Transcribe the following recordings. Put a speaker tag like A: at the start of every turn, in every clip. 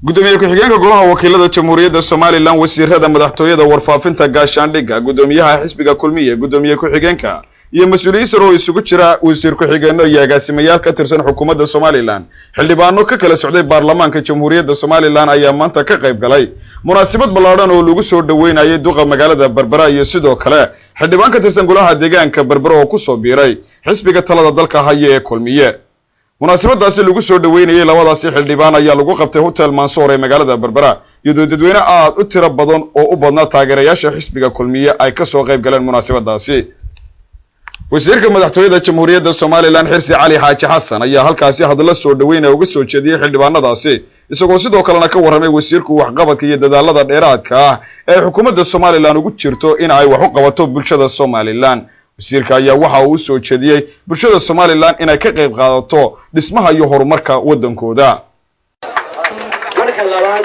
A: gudoomiye ku-xigeenka golaha wakiilada jamhuuriyadda Soomaaliland wasiirada madaxtooyada warfaafinta gaashaandhigga gudoomiyaha xisbiga kulmiye gudoomiye ku-xigeenka iyo mas'uuliyiin sare oo isugu jira wasiir ku-xigeenno iyo agaasimayaal ka tirsan xukuumadda Soomaaliland xildhibaano ka kala socday baarlamaanka jamhuuriyadda Soomaaliland ayaa maanta ka qayb galay munaasabad ballaaran oo lagu soo dhaweynayay duqa magaalada Berbera iyo sidoo kale xildhibaan ka tirsan golaha deegaanka Berbera oo ku soo biiray xisbiga talada dalka haya ee kulmiye munaasabadaasi lagu soo dhaweynayay labadaasi xildhibaan ayaa lagu qabtay hotel Mansour ee magaalada Berbera iyadoo dadweyne aad u tiro badan oo u badnaa taageerayaasha xisbiga kulmiye ay ka soo qayb galeen munaasabadaasi wasiirka madaxtooyada jamhuuriyadda Soomaaliland Xirsi Cali Xaaji Xasan ayaa halkaasi hadallo soo dhaweynaya uga soo jeediyay xildhibaanadaasi isagoo sidoo kalena ka warramay wasiirku waxqabadka iyo dadaalada dheeraadka ah ee xukuumadda Soomaaliland ugu jirto in ay wax u qabato bulshada Soomaaliland wasiirka ayaa waxa uu soo jeediyay bulshada Soomaaliland inay ka qayb qaadato dhismaha iyo horumarka wadankooda
B: marka labaad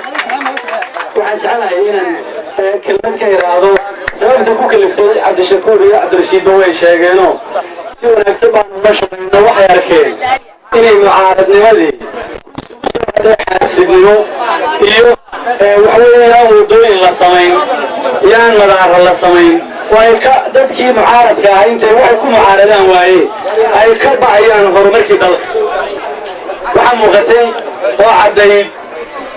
B: waxaan jecelahay inaan kelmad ka iraado sababta ku kaliftay Cabdishakuur iyo Cabdirashiid way sheegeeno si wanaagsan baan uga shaqeynaa waxay arkeen inay mucaaradnimadii xaasidnimo iyo waxa weeyaan wadooyin la sameyn yaan madaar la sameyn way ka dadkii mucaaradka ah intay wax ku mucaaradaan waaye ay ka bacayaan horumarkii dalka waxa muuqatay oo caday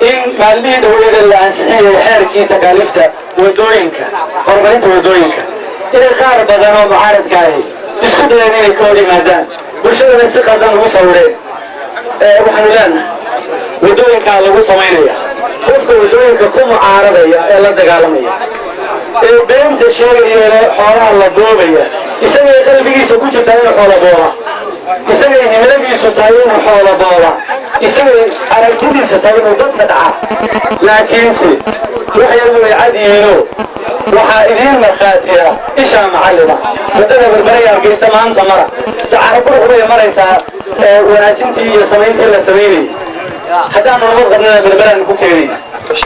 B: in maalmihii dawladda la ansixiyay xeerkii takaalifta wadooyinka horumarinta wadooyinka inay qaar badan oo mucaaradka ah isku dayeen inay ka hor yimaadaan bulshada si qaldan ugu sawireen waxaan leenahay wadooyinka lagu sameynaya qofka wadooyinka ku mucaaradaya ee la dagaalamaya ee beenta sheegaya xoolaha la boobaya isaga qalbigiisa ku jirta inuu xoolo booba isaga himiladiisu tahay inuu xoolo booba isaga aragtidiisa tahay inuu dadka dhaca laakiinse waxay cadiino waxa idin marxaatiya isha macallima wadada Berbera Hargeysa maanta mara tacarabku waxay maraysaa wanaajintii iyo sameyntii la sameeyay haddaan nabad qabnaa Berbera ku keenay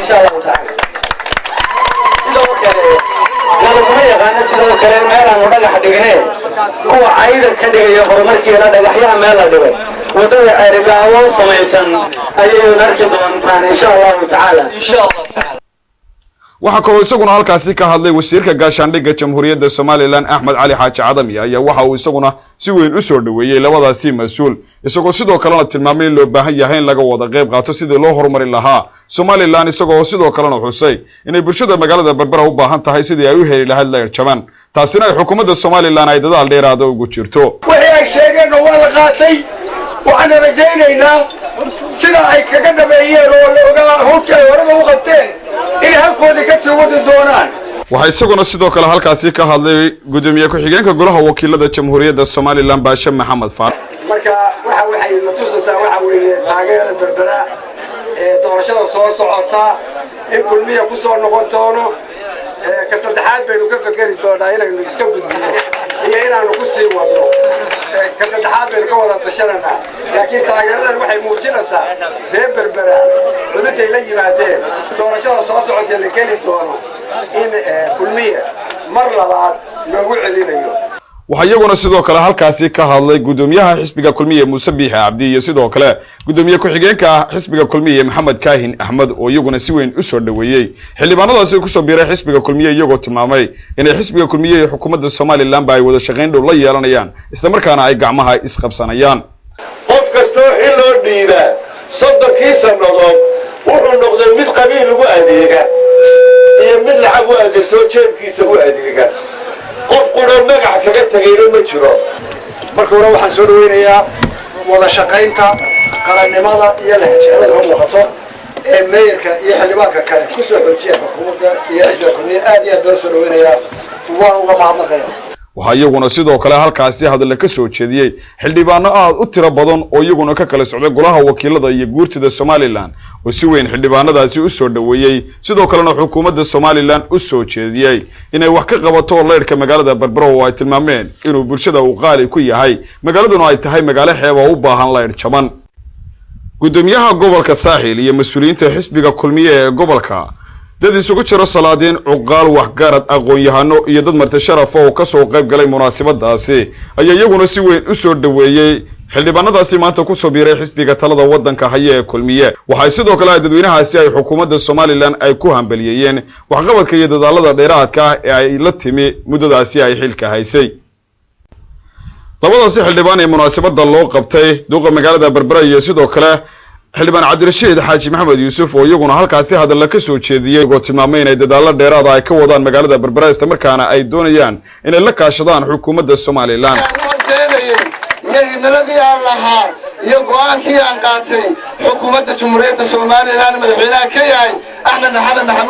B: insha Allah ta'ala sidoo kale kuma yaqaan sidoo kale meel aan dhagax dhignay kuwa ayda ka dhigay horumarkii la dhagaxyaha meel la dhigay wadada Ceerigaa oo samaysan ayay narki doontaan insha Allah ta'ala
A: waxa kale isaguna halkaasi ka hadlay wasiirka gaashaandhigga jamhuuriyadda Soomaaliland Axmed Cali Xaaji Cadami ayaa waxa uu isaguna si weyn u soo dhaweeyay labadaasi mas'uul isagoo sidoo kalena tilmaamay in loo baahan yahay in laga wada qayb qaato sidii loo horumarin lahaa Soomaaliland isagoo sidoo kalena xusay inay bulshada magaalada Berbera u baahan tahay sidii ay u heli lahayd leer jaban taasina ay xukuumadda Soomaaliland ay dadaal dheeraad ah ugu jirto
C: wixii ay sheegeen waa la qaatay waxaan rajaynaynaa sida ay kaga dhabeeyeen oo la ogaa hawsha horada u qabteen in halkoodii ka sii wadi doonaan
A: waxa isaguna sidoo kale halkaasi ka hadlay gudoomiye ku-xigeenka golaha wakiilada jamhuuriyadda Soomaaliland Baasha Maxamed Faar
D: marka waxay la tusaysaa waxa weeye taageerada Berbera ee doorashada soo socota in kulmiye ku soo noqon doono ka saddexaad baynu ka fakari doonaa inaynu iska gudbino iyo inaanu ku sii wadno ka saddexaad baynu ka wada tashananaa laakiin taageeradan waxay muujinaysaa reer Berbera cududay la yimaadeen doorashada soo socota la geli doono in kulmiye mar labaad loogu celinayo
A: waxa iyaguna sidoo kale halkaasi ka hadlay gudoomiyaha xisbiga kulmiye Muuse Biixi Cabdi iyo sidoo kale gudoomiye ku-xigeenka xisbiga kulmiye Maxamed Kaahin Axmed oo iyaguna si weyn u soo dhaweeyay xildhibaanadaasi ku soo biiray xisbiga kulmiye iyagoo tilmaamay in xisbiga kulmiye iyo xukuumadda Soomaaliland ay wada shaqeyn dhow la yeelanayaan isla markaana ay gacmaha isqabsanayaan
E: qof kasto in loo dhiiba soddonkii sanadood wuxuu noqday mid qabiil ugu adeega iyo mid lacag u adeegto jeebkiisa u adeega qof qura magac kaga tagayna ma jiro
D: marka hore waxaan soo dhaweynayaa wada shaqeynta qarannimada iyo lahjeclada u muuqato ee meeyarka iyo xildhibaanka kale ku soo xoojiya xukuumadda iyo xisbiga kulmiye aad iyo aad baan soo dhaweynayaa waan uga mahadnaqayaa
A: waxa iyaguna sidoo kale halkaasi hadal ka soo jeediyay xildhibaano aad u tiro badan oo iyaguna ka kala socday golaha wakiilada iyo guurtida Soomaaliland oo si weyn xildhibaanadaasi u soo dhaweeyay sidoo kalena xukuumadda Soomaaliland u soo jeediyay inay wax ka qabato leerka magaalada Berbera oo ay tilmaameen inuu bulshada uu qaali ku yahay magaaladuna ay tahay magaalo xeeb oo u baahan leer jaban gudoomiyaha gobolka Saaxil iyo mas'uuliyiinta xisbiga kulmiye ee gobolka dad isugu jira salaadiin cuqaal waxgarad aqoon-yahano iyo dad marti sharaf oo ka soo qayb galay munaasabadaasi ayaa iyaguna si weyn u soo dhaweeyay xildhibaanadaasi maanta ku soo biiray xisbiga talada waddanka haya ee kulmiye waxay sidoo kale dadweynahaasi ay xukuumadda Somaliland ay ku hambalyeeyeen waxqabadka iyo dadaalada dheeraadka ah ee ay la timi muddadaasi ay xilka haysay labadaasi xildhibaan ee munaasabada loo qabtay duqa magaalada Berbera iyo sidoo kale xildhibaan Cabdirashiid Xaaji Maxamed Yuusuf oo iyaguna halkaasi hadal ka soo jeediyay oo tilmaamay in dadaalada dheeraad ay ka wadaan magaalada Berbera isla markaana ay doonayaan inay la kaashadaan xukuumadda Somaliland
F: نلقي الله يقوان كي أنقاتي حكومة جمهورية الصومالية مدحونا كياي احنا نحن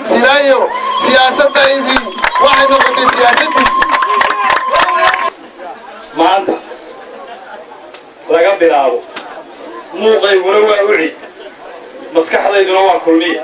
F: سيرايو سياسة بايدي واحد نقطة سياستي
B: ما أنت لقى بلاو مو غير وعي مسكح ذي دنوا كلية